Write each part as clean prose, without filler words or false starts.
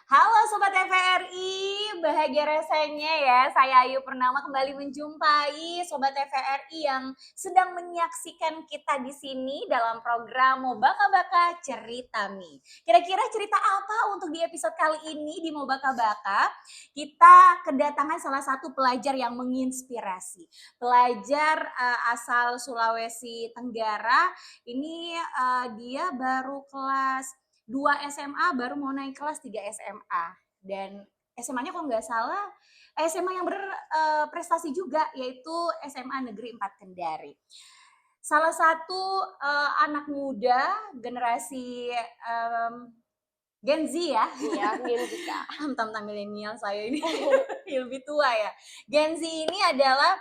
Halo Sobat TVRI, bahagia rasanya ya saya Ayu Purnama kembali menjumpai Sobat TVRI yang sedang menyaksikan kita di sini dalam program Mobaka Baka Cerita Mi. Kira-kira cerita apa untuk di episode kali ini di Mobaka Baka? Kita kedatangan salah satu pelajar yang menginspirasi. Pelajar asal Sulawesi Tenggara, ini dia baru kelas 2 SMA baru mau naik kelas 3 SMA dan SMA-nya kalau nggak salah SMA yang berprestasi juga yaitu SMA Negeri 4 Kendari. Salah satu anak muda generasi Gen Z ya. Iya, Gen Z Kak. Tam-tam milenial saya ini lebih tua ya. Gen Z ini adalah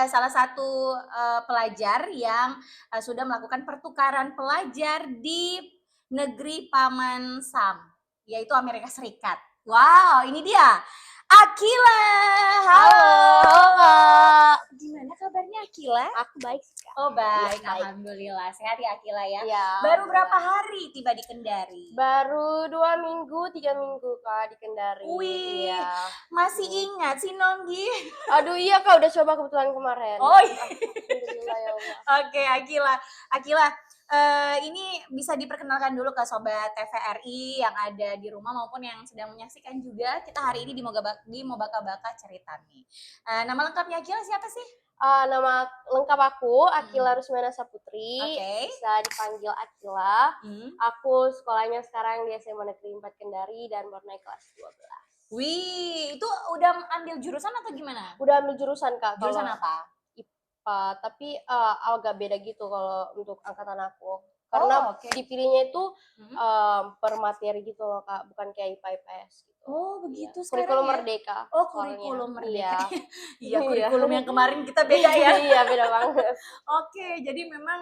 salah satu pelajar yang sudah melakukan pertukaran pelajar di negeri Paman Sam, yaitu Amerika Serikat. Wow, ini dia. Akila. Halo. Halo, Kak. Gimana kabarnya Akila? Aku baik sih, Kak. Oh baik, Baik. alhamdulillah. Sehat ya Akila ya? Iya. Baru berapa hari tiba di Kendari? Baru 2 minggu, 3 minggu, Kak, di Kendari. Wih, Iya. masih ingat si Nonggi? Aduh, iya, Kak, udah coba kebetulan kemarin. Oh iya. Alhamdulillah ya Allah. Oke, Akila, ini bisa diperkenalkan dulu ke Sobat TVRI yang ada di rumah maupun yang sedang menyaksikan juga kita hari ini di Mobaka Baka Cerita nih. Nama lengkapnya Akila siapa sih? Nama lengkap aku Akila Rusmana Saputri. Oke. Bisa dipanggil Akila. Hmm. Aku sekolahnya sekarang di SMA Negeri 4 Kendari dan baru naik kelas 12. Wih, itu udah ambil jurusan atau gimana? Udah ambil jurusan, Kak. Jurusan kalau apa? IPA, tapi agak beda gitu kalau untuk angkatan aku. Karena oke. dipilihnya itu Hmm. per materi gitu loh, Kak, bukan kayak IPA IPS gitu. Oh begitu Iya. sekarang Kurikulum ya? merdeka. Oh soalnya. kurikulum merdeka. Iya. Iya, kurikulum yang kemarin kita beda ya. Iya, beda banget. Oke, jadi memang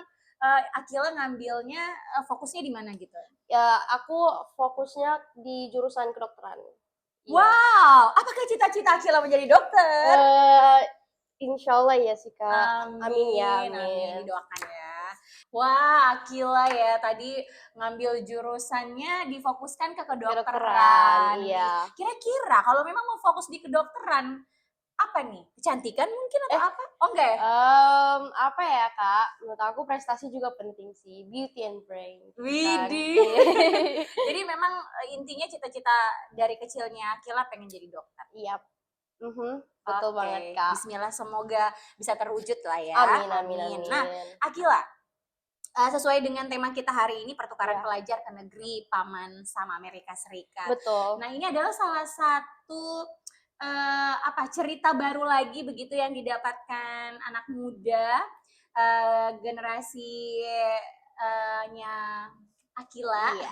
Akila ngambilnya fokusnya di mana gitu? Ya, aku fokusnya di jurusan kedokteran. Iya. Wow, apakah cita-cita Akila menjadi dokter? Insya Allah ya sih, Kak. Amin ya, amin, didoakan ya. Wah, Akila ya tadi ngambil jurusannya difokuskan ke kedokteran. Kedokteran, iya. Kira-kira kalau memang mau fokus di kedokteran, apa nih? Kecantikan mungkin atau apa? Oh enggak ya? Apa ya, Kak? Menurut aku prestasi juga penting sih, beauty and brain. Widih. Jadi memang intinya cita-cita dari kecilnya Akila pengen jadi dokter. Iya. Betul Oke, banget, Kak. Bismillah semoga bisa terwujud lah ya. Amin. Nah, Akila, sesuai dengan tema kita hari ini pertukaran pelajar ke negeri Paman sama Amerika Serikat. Betul. Nah, ini adalah salah satu cerita baru lagi begitu yang didapatkan anak muda generasi nya Akila. Iya.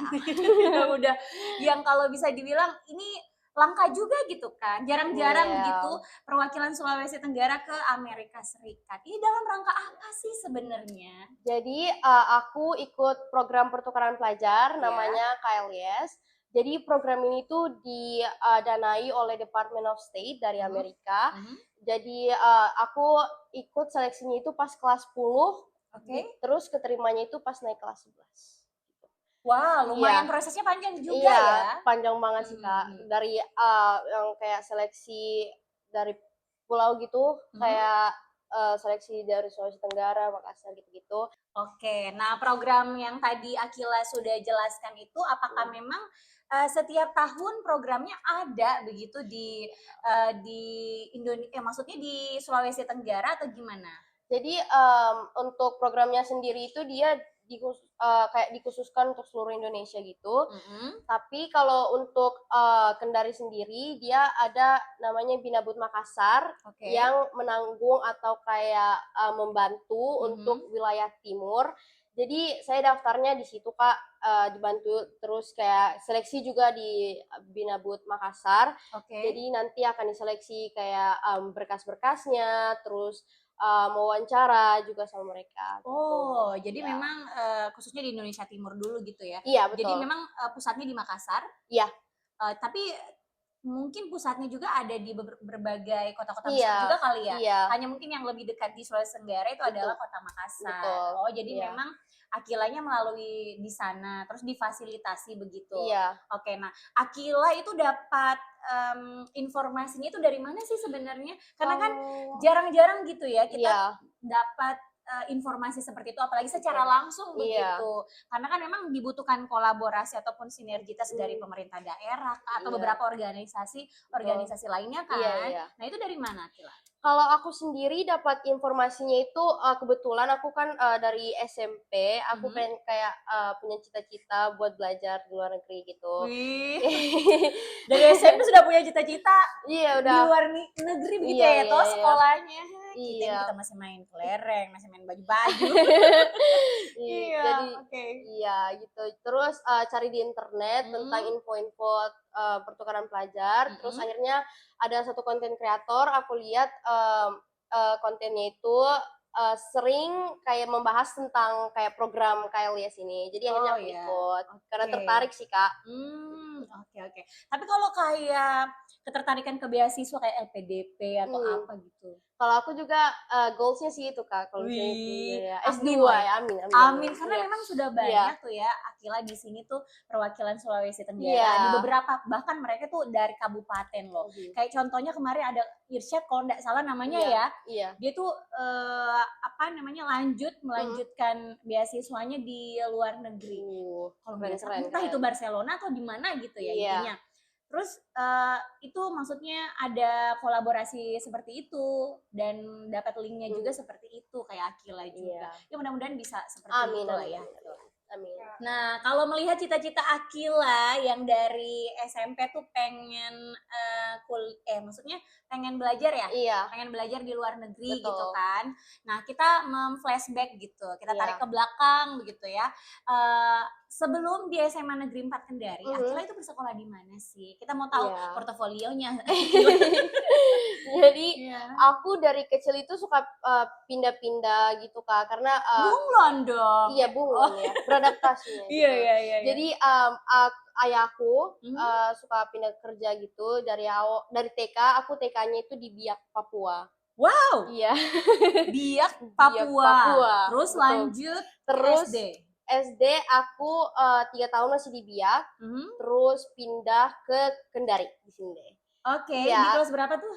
Udah yang kalau bisa dibilang ini langka juga gitu kan, jarang-jarang begitu perwakilan Sulawesi Tenggara ke Amerika Serikat. Ini dalam rangka apa sih sebenarnya? Jadi aku ikut program pertukaran pelajar namanya KLIS. Jadi program ini tuh didanai oleh Department of State dari Amerika. Jadi aku ikut seleksinya itu pas kelas 10. Terus keterimanya itu pas naik kelas 11. Wah, lumayan prosesnya panjang juga ya. Panjang banget sih, Kak. Dari yang kayak seleksi dari pulau gitu, kayak seleksi dari Sulawesi Tenggara, Makassar gitu-gitu. Oke, nah program yang tadi Akila sudah jelaskan itu apakah memang setiap tahun programnya ada begitu di Indonesia, maksudnya di Sulawesi Tenggara atau gimana? Jadi untuk programnya sendiri itu dia kayak dikhususkan untuk seluruh Indonesia gitu. Tapi kalau untuk Kendari sendiri dia ada namanya Binabut Makassar yang menanggung atau kayak membantu untuk wilayah timur. Jadi saya daftarnya di situ, Kak, dibantu terus kayak seleksi juga di Binabut Makassar. Jadi nanti akan diseleksi kayak berkas-berkasnya, terus mewawancara juga sama mereka. Oh, jadi memang khususnya di Indonesia Timur dulu gitu ya? Iya, betul. Jadi memang pusatnya di Makassar? Iya. Tapi mungkin pusatnya juga ada di berbagai kota-kota besar Iya, juga kali ya. iya, Hanya mungkin yang lebih dekat di Sulawesi Tenggara itu adalah betul, Kota Makassar. betul. Oh, jadi Iya, memang Akilanya melalui di sana, terus difasilitasi begitu. iya. Oke, nah Akila itu dapat informasinya itu dari mana sih sebenarnya? Karena kan Kalau jarang-jarang gitu ya kita iya, dapat informasi seperti itu, apalagi secara betul. langsung Iya, begitu. Karena kan memang dibutuhkan kolaborasi ataupun sinergitas dari mmm, pemerintah daerah atau iya, beberapa organisasi betul. organisasi lainnya Iya, kan. iya. Nah, itu dari mana, Kila? Kalau aku sendiri dapat informasinya itu, kebetulan aku kan, dari SMP, aku Mhm. pengen kayak, punya cita-cita buat belajar di luar negeri gitu. Wih, dari SMP sudah punya cita-cita Iya, di udah. luar negeri begitu Iya, ya, iya, toh iya. sekolahnya. Iya. Kita masih main kelereng, masih main baju-baju. Jadi Iya, oke. iya gitu. Terus, cari di internet tentang Mhm, info-info, pertukaran pelajar, terus mhm. akhirnya ada satu konten kreator aku lihat, kontennya itu, sering kayak membahas tentang kayak program KLIS ini. Jadi akhirnya Oh aku ya, ikut, karena oke. tertarik sih, Kak. Oke, oke. Tapi kalau kayak ketertarikan ke beasiswa kayak LPDP atau Mmm. apa gitu? Kalau aku juga, goals-nya sih itu, Kak, kalau misalnya kuliah Wih, ya amin S2 loh ya. ya, amin, amin, amin. Amin, karena Iya, memang sudah iya, banyak tuh ya Akila di sini tuh perwakilan Sulawesi iya. Tenggara di beberapa bahkan mereka tuh dari kabupaten loh. Mhm. Kayak contohnya kemarin ada Irsyad kalau nggak salah namanya Iya, ya. iya. Dia tuh apa namanya Mhm. melanjutkan beasiswanya di luar negeri. Kalau Keren, nggak salah keren, entah itu keren. Barcelona atau di mana gitu ya Iya, intinya. Terus, itu maksudnya ada kolaborasi seperti itu dan dapat linknya juga mhm, seperti itu kayak Akila juga. iya. Ya mudah-mudahan bisa seperti Amin, itulah amin, ya amin, gitu. amin. Amin. Nah, kalau melihat cita-cita Akila yang dari SMP tuh pengen, maksudnya pengen belajar ya? Iya, Pengen belajar di luar negeri gitu betul. kan. Nah, kita flashback gitu, kita tarik Iya. ke belakang begitu ya. Sebelum di SMA Negeri 4 Kendari, Mhm, Akila itu bersekolah di mana sih? Kita mau tahu iya. portofolionya Akila. Jadi, Iya. aku dari kecil itu suka, pindah-pindah gitu, Kak, karena, Bunglon dong iya ya? Oh, bunglon ya, beradaptasinya iya gitu. iya iya iya. Jadi, ayahku, Mhm. suka pindah kerja gitu dari TK, aku TK-nya itu di Biak, Papua. Wow! Iya, Biak, Biak, Papua, Papua, terus betul. lanjut ke Terus SD? SD aku, 3 tahun masih di Biak, Mhm. terus pindah ke Kendari di sini deh. Oke, di Iya, kelas berapa tuh?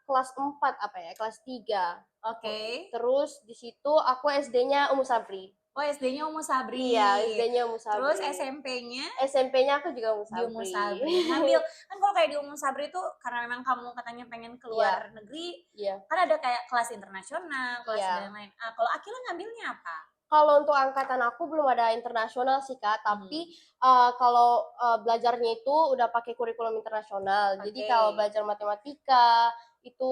kelas 4 apa ya, kelas 3. Oke. Terus di situ aku SD-nya Umu Sabri. Oh, SD-nya Umu Iya, Sabri. SD-nya Umu Terus Sabri. SMP-nya SMP-nya aku juga Umu di Umu Sabri. Sabri. Ngambil kan kalau kayak di Umu Sabri tuh karena memang kamu katanya pengen Iya, keluar negeri, iya, kan ada kayak kelas internasional, kelas dan iya. lain-lain. Kalau Akila ngambilnya apa? Kalau untuk angkatan aku belum ada internasional sih, Kak, Mhm. tapi, kalau, belajarnya itu udah pakai kurikulum internasional. Jadi Oke. kalau belajar matematika, itu,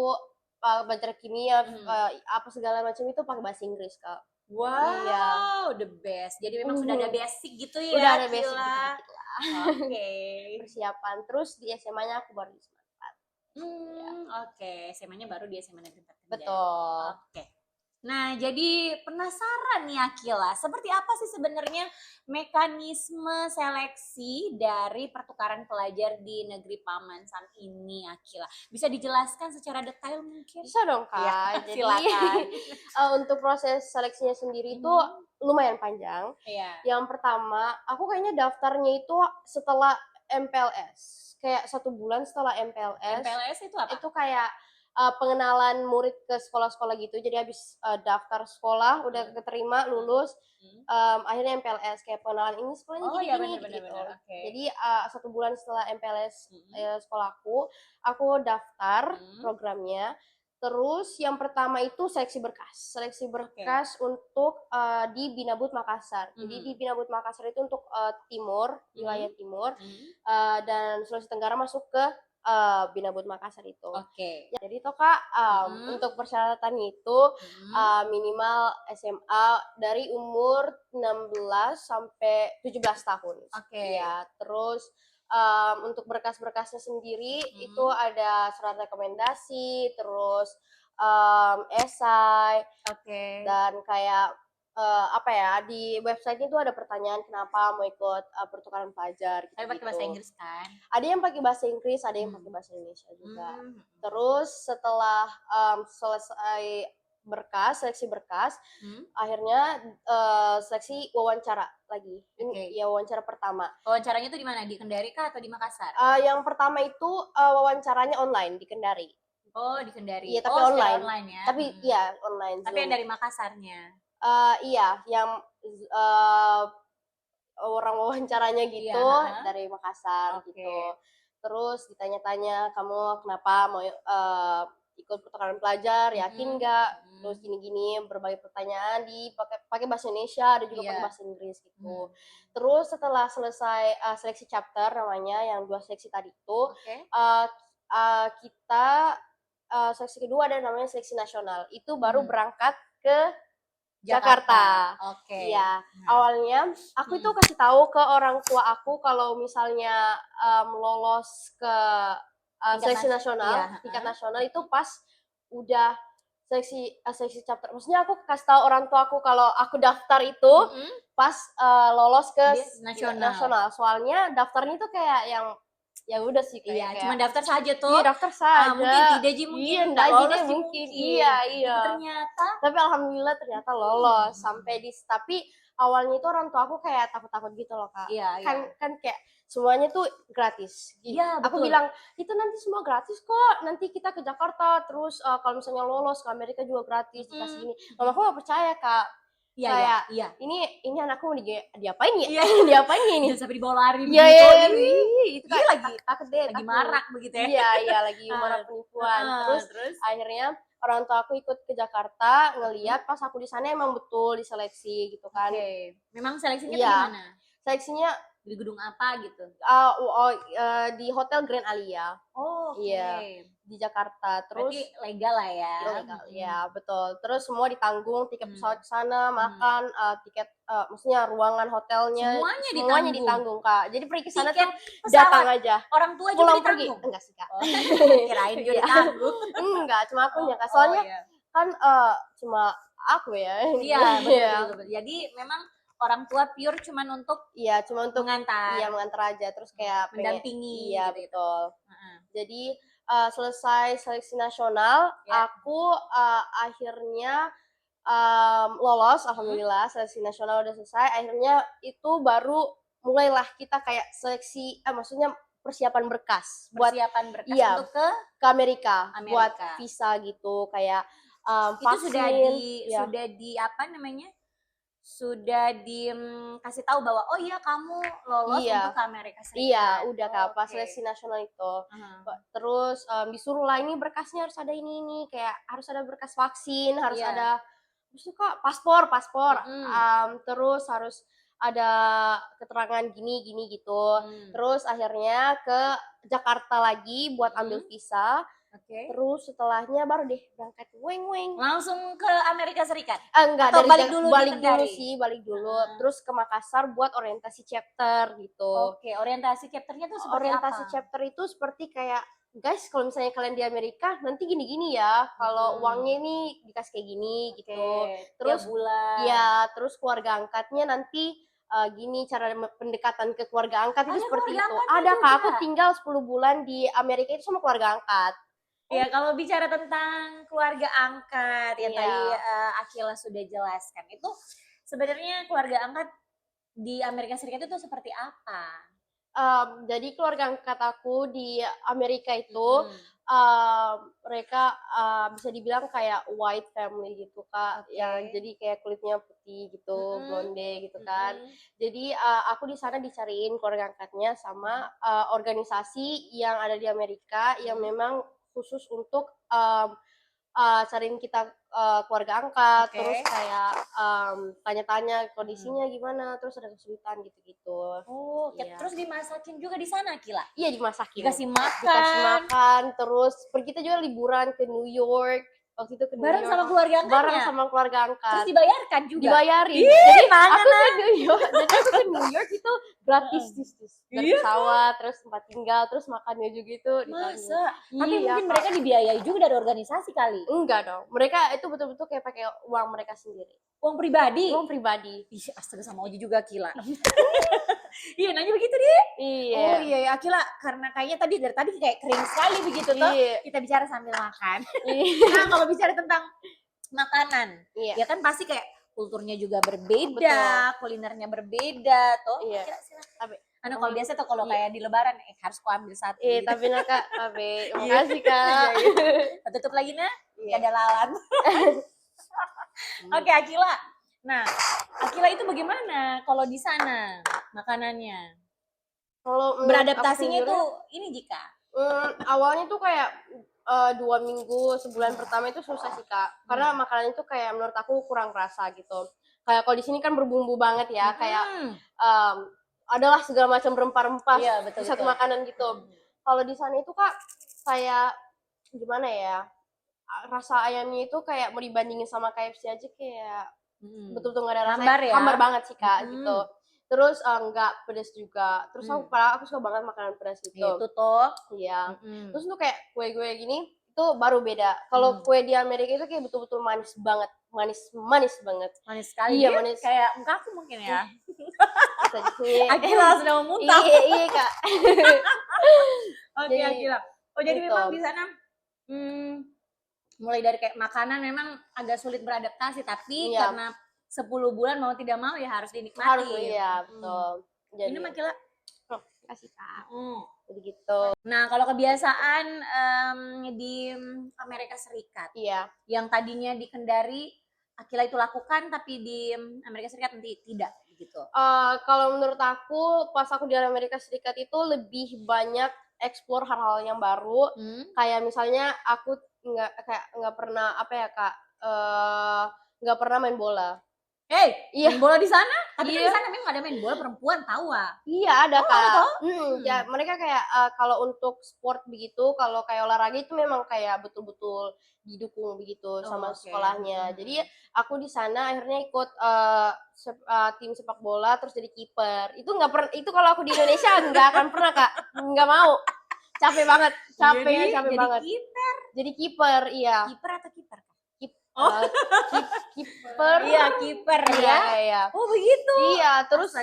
belajar kimia, Mhm. apa segala macam itu pakai bahasa Inggris, Kak. Iya. Wow, the best. Jadi memang sudah ada basic gitu Udah ya, ada basic Kila. dikit-dikit lah, Oke. persiapan. Terus di SMA-nya aku baru di Semangat. Iya, Oke. SMA-nya baru di SMA Negeri 4 Kendari. betul. Oke. Nah, jadi penasaran nih Akila, seperti apa sih sebenarnya mekanisme seleksi dari pertukaran pelajar di negeri Paman Sam ini, Akila? Bisa dijelaskan secara detail mungkin? Bisa dong, Iya, Kak. Jadi, silakan. untuk proses seleksinya sendiri itu Mhm. lumayan panjang. Iya. Yang pertama, aku kayaknya daftarnya itu setelah MPLS, kayak 1 bulan setelah MPLS, MPLS itu apa? itu kayak, pengenalan murid ke sekolah-sekolah gitu. Jadi habis, daftar sekolah, udah Mhm. keterima, lulus, Mhm. akhirnya MPLS, kayak pengenalan, "Ini sekolahnya Oh gini ya, gini," benar benar gitu. benar. Oke. Jadi, 1 bulan setelah MPLS, Mhm. sekolahku, aku daftar Mhm. programnya. Terus yang pertama itu seleksi Oke. berkas untuk, di Binabut Makassar. Jadi di Mhm. Binabut Makassar itu untuk, timur, Mhm. wilayah timur, Mhm. dan Sulawesi Tenggara masuk ke, Binabut Makassar itu. Oke. Ya, jadi itu Kak, Mhm. untuk persyaratannya itu, Mhm. minimal SMA dari umur 16 sampai 17 tahun. Oke. Iya, terus, untuk berkas-berkasnya sendiri itu Mhm. ada surat rekomendasi, terus, esai, Oke. dan kayak, apa ya, di website itu ada pertanyaan kenapa mau ikut pertukaran pelajar Tapi pakai bahasa gitu. Inggris kan? Ada yang pakai bahasa Inggris, ada yang pakai bahasa Indonesia juga. Terus setelah selesai seleksi berkas, akhirnya seleksi wawancara lagi. Ini ya wawancara pertama. Wawancaranya tuh di mana? Di Kendari kah atau di Makassar? Yang pertama itu wawancaranya online di Kendari. Oh, di Kendari. Iya, tapi online. online ya. Tapi iya online. Tapi yang dari Makassarnya. Iya, yang orang wawancaranya gitu dari Makassar gitu. Terus ditanya-tanya, kamu kenapa mau ikut pertukaran pelajar, yakin nggak? Terus gini-gini, berbagai pertanyaan pakai bahasa Indonesia, ada juga pakai bahasa Inggris gitu. Terus setelah selesai seleksi chapter namanya, yang 2 seleksi tadi itu, kita seleksi kedua ada namanya seleksi nasional. Itu baru berangkat ke Jakarta. Iya. Awalnya aku itu kasih tahu ke orang tua aku kalau misalnya lolos ke seleksi nasional, tingkat nasional itu pas udah seleksi chapter. Maksudnya aku kasih tahu orang tua aku kalau aku daftar itu pas lolos ke nasional. Soalnya daftarnya itu kayak yang ya udah sih kayak cuma daftar saja tuh. Iya, daftar saja. Mungkin tidak mungkin enggak lolos mungkin. Iya. Tapi alhamdulillah ternyata lolos sampai tapi awalnya itu orang tua aku kayak takut-takut gitu loh, Kak. Kan kayak semuanya tuh gratis. Iya, aku bilang, itu nanti semua gratis kok. Nanti kita ke Jakarta, terus kalau misalnya lolos ke Amerika juga gratis, dikasih gini. Mamaku gak percaya, Kak. Iya. Ini anakku diapain ya? Diapain ya ini? Jangan sampai dibawa lari begitu. Itu lagi takut deh. Lagi marak begitu ya. Iya, lagi marak penipuan. Terus akhirnya orang tua aku ikut ke Jakarta, ngeliat pas aku di sana emang betul diseleksi gitu kan. Memang seleksinya di mana? Seleksinya di gedung apa gitu? Di Hotel Grand Alia. Iya, di Jakarta. Terus berarti legal lah ya. Legal, ya betul. Terus semua ditanggung, tiket pesawat ke sana, makan, tiket, maksudnya ruangan hotelnya, semuanya ditanggung, Kak. Jadi pergi ke sana tuh datang aja. Orang tua juga pulang ditanggung? Pergi. Enggak sih, Kak. Kirain juga ditanggung. Enggak, cuma akunya, Kak. Soalnya kan cuma aku ya. Iya, betul. Jadi memang orang tua pure cuman untuk mengantar. Iya, mengantar aja. Terus kayak mendampingi. Iya, gitu. Betul. Jadi selesai seleksi nasional, aku akhirnya lolos, alhamdulillah. Seleksi nasional udah selesai. Akhirnya itu baru mulailah kita kayak seleksi, maksudnya persiapan berkas buat untuk ke Amerika buat visa gitu, kayak itu sudah di apa namanya? Sudah dikasih tahu bahwa oh iya kamu lolos untuk ke Amerika Serikat. Iya, udah Kak, pas seleksi nasional itu. Terus disuruh lah ini berkasnya harus ada ini kayak harus ada berkas vaksin, harus ada Kak, paspor. Terus harus ada keterangan gini gitu. Terus akhirnya ke Jakarta lagi buat ambil visa. Terus setelahnya baru deh berangkat weng. Langsung ke Amerika Serikat? Enggak, atau balik dulu balik dulu. Terus ke Makassar buat orientasi chapter gitu. Orientasi chapternya tuh seperti orientasi apa? Chapter itu seperti kayak guys, kalau misalnya kalian di Amerika nanti gini-gini ya. Kalau uangnya ini dikasih kayak gini gitu. Terus bulan. Iya, terus keluarga angkatnya nanti gini cara pendekatan ke keluarga angkat itu seperti itu. Ada Kak, aku tinggal 10 bulan di Amerika itu sama keluarga angkat. Ya, kalau bicara tentang keluarga angkat yang tadi Akila sudah jelaskan, itu sebenarnya keluarga angkat di Amerika Serikat itu seperti apa? Jadi keluarga angkat aku di Amerika itu mereka bisa dibilang kayak white family gitu Kak, yang jadi kayak kulitnya putih gitu, blonde gitu kan. Jadi aku di sana dicariin keluarga angkatnya sama organisasi yang ada di Amerika yang memang khusus untuk cariin kita keluarga angkat, terus kayak tanya-tanya kondisinya gimana, terus ada kesulitan gitu-gitu. Terus dimasakin juga di sana Kila? Iya, dimasakin. Dikasih makan, terus kita juga liburan ke New York. waktu itu ke New Bareng York. sama keluarga angkatnya? Bareng sama keluarga Terus angkat. dibayarkan juga? Dibayarin. Ih, Jadi mana aku ke New York, jadi aku ke New York itu gratis dari Iya, pesawat, terus tempat tinggal, terus makannya juga itu ditanggung. Masa? Tapi Iya, mungkin Kak. mereka dibiayai juga dari organisasi kali? Enggak dong. Mereka itu betul-betul kayak pakai uang mereka sendiri. Uang pribadi? Uang pribadi. Ih, astaga sama Oji juga Akila. Iya, nanya begitu dia. Iya. Oh iya, ya, Akila karena kayaknya dari tadi kayak kering sekali begitu toh. Iya. Kita bicara sambil makan. Iya. Nah, kalau bicara tentang makanan, Iya. ya kan pasti kayak kulturnya juga berbeda, kulinernya berbeda toh. Iya. Akila silakan. Tapi Kalau biasa tuh kalau kayak di lebaran harus ku ambil satu. iya, gitu. tapi Kak, tapi makasih Kak. Tutup lagi nah, Iya. gak ada lalat. Oke, Akila. Nah, Akila itu bagaimana kalau di sana makanannya? Kalau menurut Beradaptasinya aku itu sendiri, ini Jika? awalnya tuh kayak 2 minggu, sebulan pertama itu susah sih Kak. Karena makanan itu kayak menurut aku kurang rasa gitu. Kayak kalau di sini kan berbumbu banget ya, kayak adalah segala macam rempah-rempah Iya, di satu makanan gitu. Kalau di sana itu Kak kayak gimana ya? Rasa ayamnya itu kayak mau dibandingin sama KFC aja kayak betul-betul nggak ada rasanya. Hambar ya? Hambar banget sih Kak gitu. Terus nggak pedas juga. Terus aku suka banget makanan pedas gitu. Itu toh. Iya. Terus tuh kayak kue-kue gini itu baru beda. Kalau kue di Amerika itu kayak betul-betul manis banget, manis banget. Manis sekali. Iya, Dia manis. kayak muka aku mungkin ya. Akila sudah mau muntah. Iya Kak. Oke, Akila. Oh jadi gitu. memang di sana mulai dari kayak makanan memang agak sulit beradaptasi, tapi karena 10 bulan mau tidak mau ya harus dinikmati. Harus, iya betul. Jadi, ini Akila. kasih Kak. Jadi gitu. Nah, kalau kebiasaan di Amerika Serikat, yang tadinya di Kendari Akila itu lakukan, tapi di Amerika Serikat nanti tidak gitu. Kalau menurut aku, pas aku di Amerika Serikat itu lebih banyak explore hal-hal yang baru. Kayak misalnya aku nggak pernah apa ya Kak, nggak pernah main bola. Main bola di sana? Tapi kan di sana memang ada main bola perempuan, tahu ah? Iya ada Kak. Ada toh? Ya mereka kayak kalau untuk sport begitu, kalau kayak olahraga itu memang kayak betul-betul didukung begitu sama sekolahnya. Jadi aku di sana akhirnya ikut tim sepak bola terus jadi kiper. Itu nggak pernah. Itu kalau aku di Indonesia nggak akan pernah Kak. Nggak mau. Capek banget. Capek banget. Kiper. Jadi kiper, iya. Kiper atau kiper? Kiper. Iya, kiper ya. Oh, begitu. Iya, terus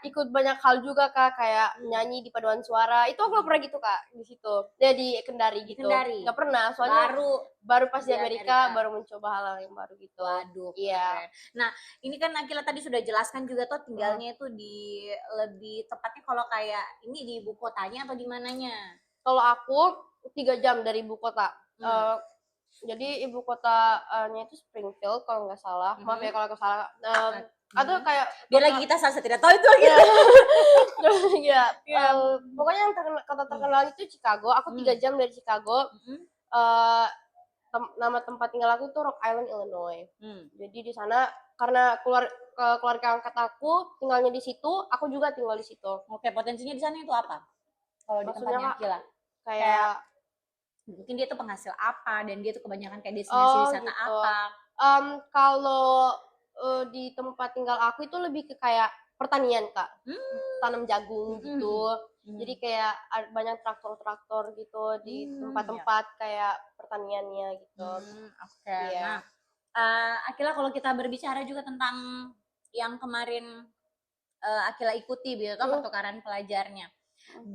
ikut banyak hal juga Kak, kayak nyanyi di paduan suara. Itu aku pernah gitu Kak di situ. Ya di Kendari gitu. Nggak pernah, soalnya baru pas di Amerika baru mencoba hal yang baru gitu. Waduh. Iya. Nah, ini kan Akila tadi sudah jelaskan juga tuh tinggalnya itu di lebih tepatnya kalau kayak ini di ibu kotanya atau di mananya? Kalau aku 3 jam dari ibu kota. Jadi ibu kotanya itu Springfield kalau nggak salah. Maaf ya kalau aku salah. Atau kayak biar lagi kita salah tidak tahu itu gitu. Pokoknya yang kota terkenal itu Chicago. Aku 3 jam dari Chicago. Nama tempat tinggal aku itu Rock Island, Illinois. Jadi di sana karena keluarga angkat aku tinggalnya di situ, aku juga tinggal di situ. Oke, potensinya di sana itu apa? Kalau di tempatnya Akila? Kayak mungkin dia tuh penghasil apa dan dia tuh kebanyakan kayak destinasi wisata apa? Kalau di tempat tinggal aku itu lebih ke kayak pertanian Kak, tanam jagung gitu. Jadi kayak banyak traktor-traktor gitu di tempat-tempat kayak pertaniannya gitu. Oke. Nah, Akila kalau kita berbicara juga tentang yang kemarin Akila ikuti gitu pertukaran pelajarnya,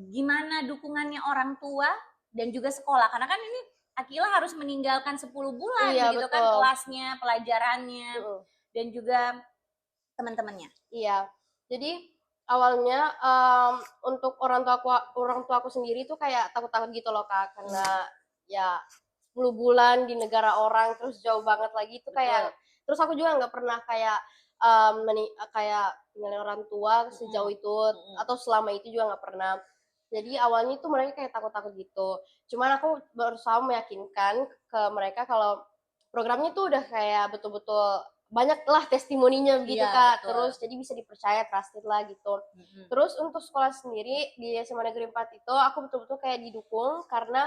gimana dukungannya orang tua dan juga sekolah, karena kan ini Akila harus meninggalkan 10 bulan gitu kan kelasnya, pelajarannya dan juga teman-temannya. Iya. Jadi awalnya untuk orang tua aku sendiri tuh kayak takut-takut gitu loh Kak, karena ya 10 bulan di negara orang terus jauh banget lagi itu kayak terus aku juga nggak pernah kayak kayak tinggalin orang tua sejauh itu atau selama itu juga nggak pernah. Jadi awalnya tuh mereka kayak takut-takut gitu. Cuman aku berusaha meyakinkan ke mereka kalau programnya tuh udah kayak betul-betul banyak lah testimoninya gitu Kak. Terus jadi bisa dipercaya, trusted lah gitu. Terus untuk sekolah sendiri di SMA Negeri 4 itu aku betul-betul kayak didukung karena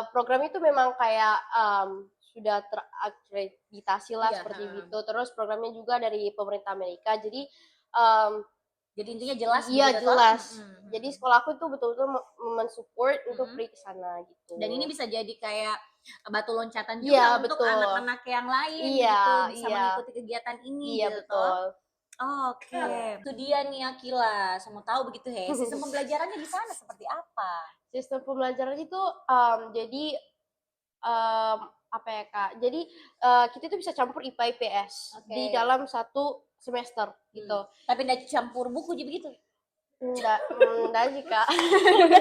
program itu memang kayak sudah terakreditasi lah Iya, seperti heeh. itu. Terus programnya juga dari pemerintah Amerika. Jadi um, Jadi intinya jelas iya begitu toh? jelas. Mhm, Jadi mhm. sekolah aku tuh betul-betul mensupport untuk Mhm. pergi ke sana gitu. Dan ini bisa jadi kayak batu loncatan Iya juga untuk betul. anak-anak yang lain Iya, begitu, bisa iya, mengikuti kegiatan ini iya gitu toh? betul. Oke, itu dia nih Akila, saya mau tahu begitu he, sistem pembelajarannya di sana seperti apa? Sistem pembelajaran itu jadi um, apa ya Kak? Jadi kita itu bisa campur IPA IPS di Oke. dalam satu semester gitu. Tapi nggak campur buku jadi begitu? Enggak sih Kak. Masa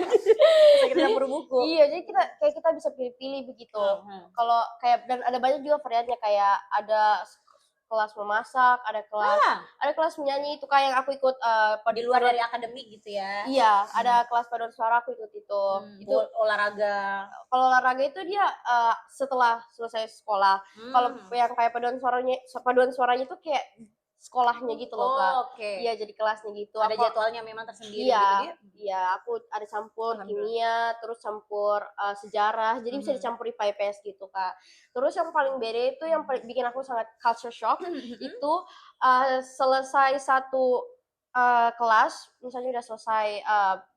kita Jadi campur buku? iya, jadi kita bisa pilih-pilih begitu. Mhm. Kalau kayak dan ada banyak juga variannya kayak ada kelas memasak, Ah, ada kelas menyanyi itu kayak yang aku ikut di luar dari akademik gitu ya? iya, Hmm. ada kelas paduan suara aku ikut itu. Itu Olahraga. kalau olahraga itu dia setelah selesai sekolah. Kalau Hmm. yang kayak paduan suaranya itu kayak sekolahnya gitu loh Kak. Oh, oke. Iya, jadi kelasnya gitu. Ada Aku jadwalnya memang tersendiri gitu Iya, dia? iya, aku ada campur Alhamdulillah. kimia, terus campur sejarah, jadi bisa Mhm. dicampur IPA IPS gitu Kak. Terus yang paling beda itu yang bikin aku sangat culture shock itu selesai satu kelas, misalnya udah selesai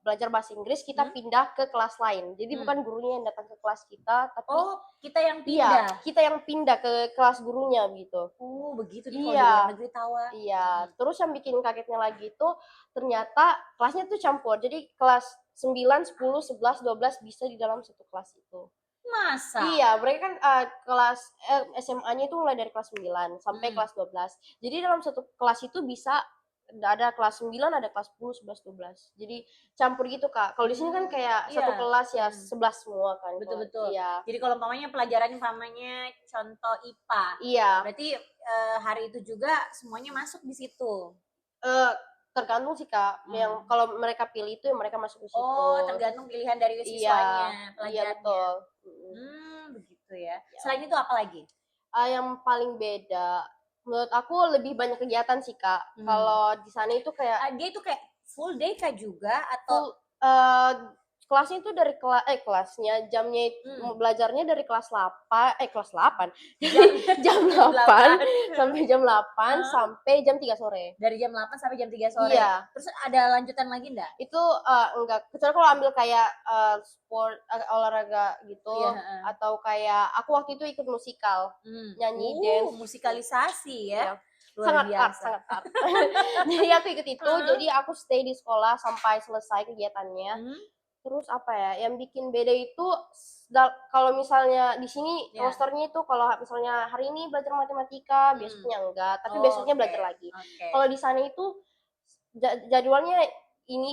belajar bahasa Inggris, kita pindah ke kelas lain. Jadi bukan gurunya yang datang ke kelas kita, tapi Oh, kita yang iya, pindah? kita yang pindah ke kelas gurunya gitu. Oh, begitu nih kalau di luar Iya, negeri tawa. iya. Terus yang bikin kagetnya lagi itu ternyata kelasnya tuh campur. Jadi kelas 9, 10, 11, 12 bisa di dalam satu kelas itu. Masa? Iya, mereka kan kelas SMA-nya itu mulai dari kelas 9 sampai Hmm. kelas 12. Jadi dalam satu kelas itu bisa ada kelas 9, ada kelas 10, 11, 12. Jadi campur gitu, Kak. Kalau di sini kan kayak Iya. satu kelas ya 11 semua kan. Betul-betul. Iya. Jadi kalau umpamanya pelajaran umpamanya contoh IPA, Iya. berarti hari itu juga semuanya masuk di situ. Tergantung sih Kak, yang kalau mereka pilih itu yang mereka masuk ke situ. Oh, tergantung pilihan dari Iya, siswanya, iya pelajarnya. betul. Begitu ya. Selain itu apa lagi? Yang paling beda, menurut aku lebih banyak kegiatan sih Kak. Kalau di sana itu kayak Dia itu kayak full day kah juga atau full kelasnya itu dari kelasnya jamnya belajarnya dari kelas 8 kelas 8 jam 8 sampai jam 8 sampai jam 3 sore. dari jam 8 sampai jam 3 sore? Iya. Terus ada lanjutan lagi enggak? Itu enggak, kecuali kalau ambil kayak sport olahraga gitu Iya, atau kayak aku waktu itu ikut musikal, nyanyi, dance, musikalisasi ya. iya. Luar Sangat art, biasa. sangat art. Jadi aku ikut itu, jadi aku stay di sekolah sampai selesai kegiatannya. Terus apa ya, yang bikin beda itu kalau misalnya di sini Ya. rosternya itu kalau misalnya hari ini belajar matematika, besoknya enggak, tapi besoknya belajar lagi. Kalau di sana itu jadwalnya ini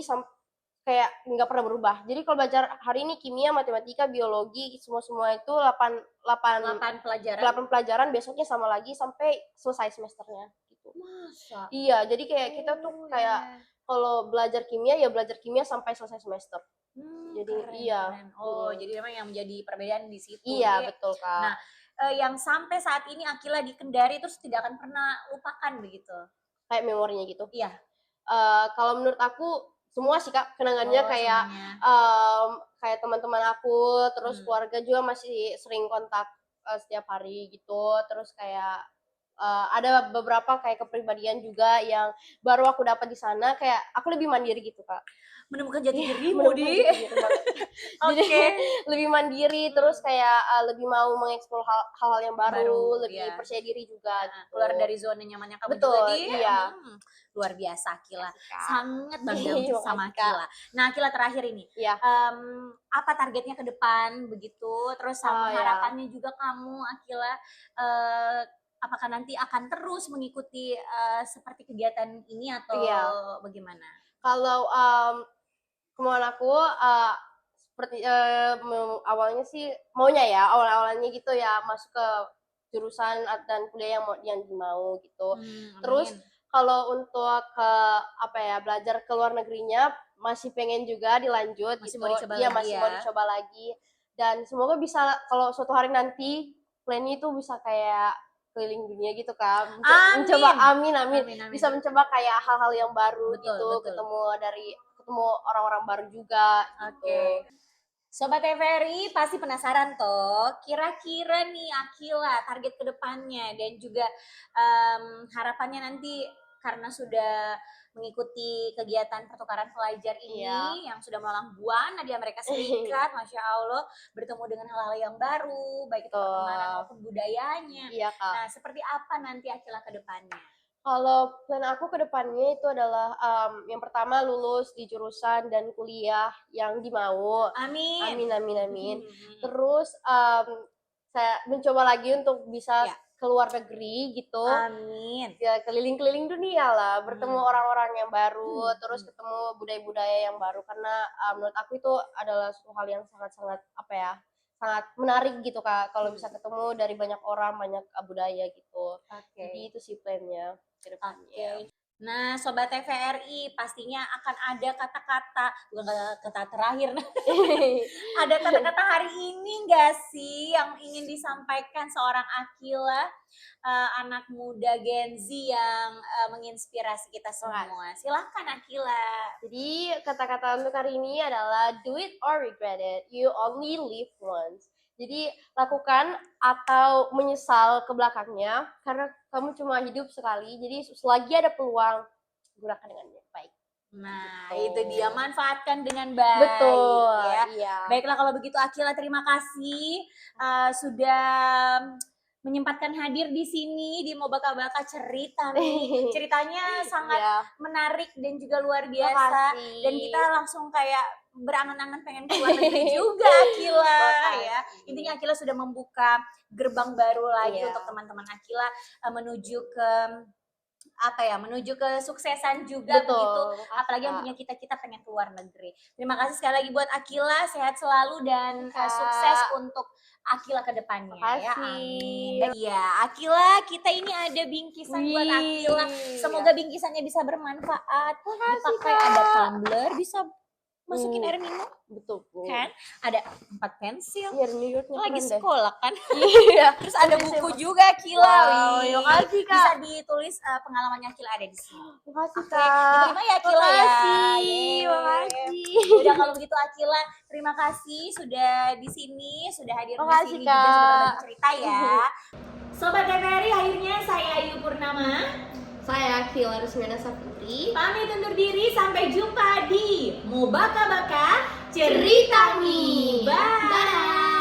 kayak nggak pernah berubah. Jadi kalau belajar hari ini kimia, matematika, biologi, semua itu 8 pelajaran, besoknya sama lagi sampai selesai semesternya gitu. Masa? Iya, jadi kayak kita tuh kayak kalau belajar kimia ya belajar kimia sampai selesai semester. Jadi Keren, iya. keren. Oh, jadi memang yang menjadi perbedaan di situ. Iya, Jadi, betul Kak. nah, yang sampai saat ini Akila di Kendari terus tidak akan pernah lupakan begitu? Kayak memorinya gitu. Iya. Kalau menurut aku semua sih Kak, kenangannya kayak kayak teman-teman aku, terus keluarga juga masih sering kontak setiap hari gitu. Terus kayak ada beberapa kayak kepribadian juga yang baru aku dapat di sana, kayak aku lebih mandiri gitu Kak. Menemukan jati dirimu di. Jadi lebih mandiri, terus kayak lebih mau mengeksplor hal-hal yang baru, lebih percaya diri juga gitu. Keluar dari zona nyamannya kamu Betul, juga di. iya. Luar biasa Akila. Kak. Sangat bangga Iya, sama makasih, Kak. Akila. Nah, Akila terakhir ini. Iya. Apa targetnya ke depan begitu? Terus sama harapannya juga kamu Akila apakah nanti akan terus mengikuti seperti kegiatan ini atau bagaimana? Kalau kemauan aku seperti awalnya sih maunya ya awalnya gitu ya masuk ke jurusan dan kuliah yang dimau gitu. Terus kalau untuk ke apa ya belajar ke luar negerinya masih pengen juga dilanjut masih gitu. Mau dicoba iya lagi masih ya? mau dicoba lagi dan semoga bisa kalau suatu hari nanti plannya itu bisa kayak keliling dunia gitu kan, mencoba amin. Bisa mencoba kayak hal-hal yang baru betul. Ketemu orang-orang baru juga gitu. Sobat TVRI pasti penasaran toh, kira-kira nih Akila target kedepannya dan juga harapannya nanti karena sudah mengikuti kegiatan pertukaran pelajar ini yang sudah melalang buana di Amerika Serikat, Masya Allah, bertemu dengan hal-hal yang baru, baik itu pertemanan maupun budayanya. Iya, Kak. Nah, seperti apa nanti Akila kedepannya? Kalau plan aku ke depannya itu adalah yang pertama lulus di jurusan dan kuliah yang dimau. Amin. Amin, amin, amin. Terus saya mencoba lagi untuk bisa ke luar negeri gitu. Amin. Ya keliling-keliling dunia lah, bertemu orang-orang yang baru, terus ketemu budaya-budaya yang baru karena menurut aku itu adalah suatu hal yang sangat-sangat sangat menarik gitu Kak, kalau bisa ketemu dari banyak orang, banyak budaya gitu. Jadi itu sih plannya ke depannya. Nah, Sobat TVRI pastinya akan ada kata-kata, bukan kata terakhir, ada kata-kata hari ini nggak sih yang ingin disampaikan seorang Akila, anak muda Gen Z yang menginspirasi kita semua. Silahkan Akila. Jadi kata-kata untuk hari ini adalah do it or regret it, you only live once. Jadi lakukan atau menyesal ke belakangnya karena kamu cuma hidup sekali. Jadi selagi ada peluang gunakan dengan baik. Nah, itu dia, manfaatkan dengan baik. Betul. Ya. Iya. Baiklah kalau begitu Akila, terima kasih sudah menyempatkan hadir di sini di Mobaka-Baka Cerita nih. Ceritanya sangat menarik dan juga luar biasa. Dan kita langsung kayak berangan-angan pengen keluar negeri juga Akila ya. Intinya Akila sudah membuka gerbang baru lagi untuk teman-teman Akila menuju ke kesuksesan juga. Begitu, apalagi yang punya cita-cita pengen keluar negeri. Terima kasih sekali lagi buat Akila, sehat selalu dan sukses untuk Akila ke depannya ya. Amin. Iya, Akila, kita ini ada bingkisan buat Akila. Semoga bingkisannya bisa bermanfaat. Dipakai ada tumbler, bisa masukin air minum. Betul. Kan? Ada 4 pensil. Iya, New Yorknya lagi keren sekolah kan. Iya. Terus ada buku juga Akila. Terima kasih Kak. Bisa ditulis pengalamannya Akila ada di sini. Terima kasih Oke, Kak. diterima ya Akila ya. Terima kasih. Udah kalau begitu Akila, terima kasih sudah di sini, sudah hadir di sini Kak. juga sudah berbagi cerita ya. Sobat TVRI, akhirnya saya Ayu Purnama. Saya Akila Rusmina Saputri. Pamit undur diri, sampai jumpa di Mobaka-Baka Cerita Mi. Bye.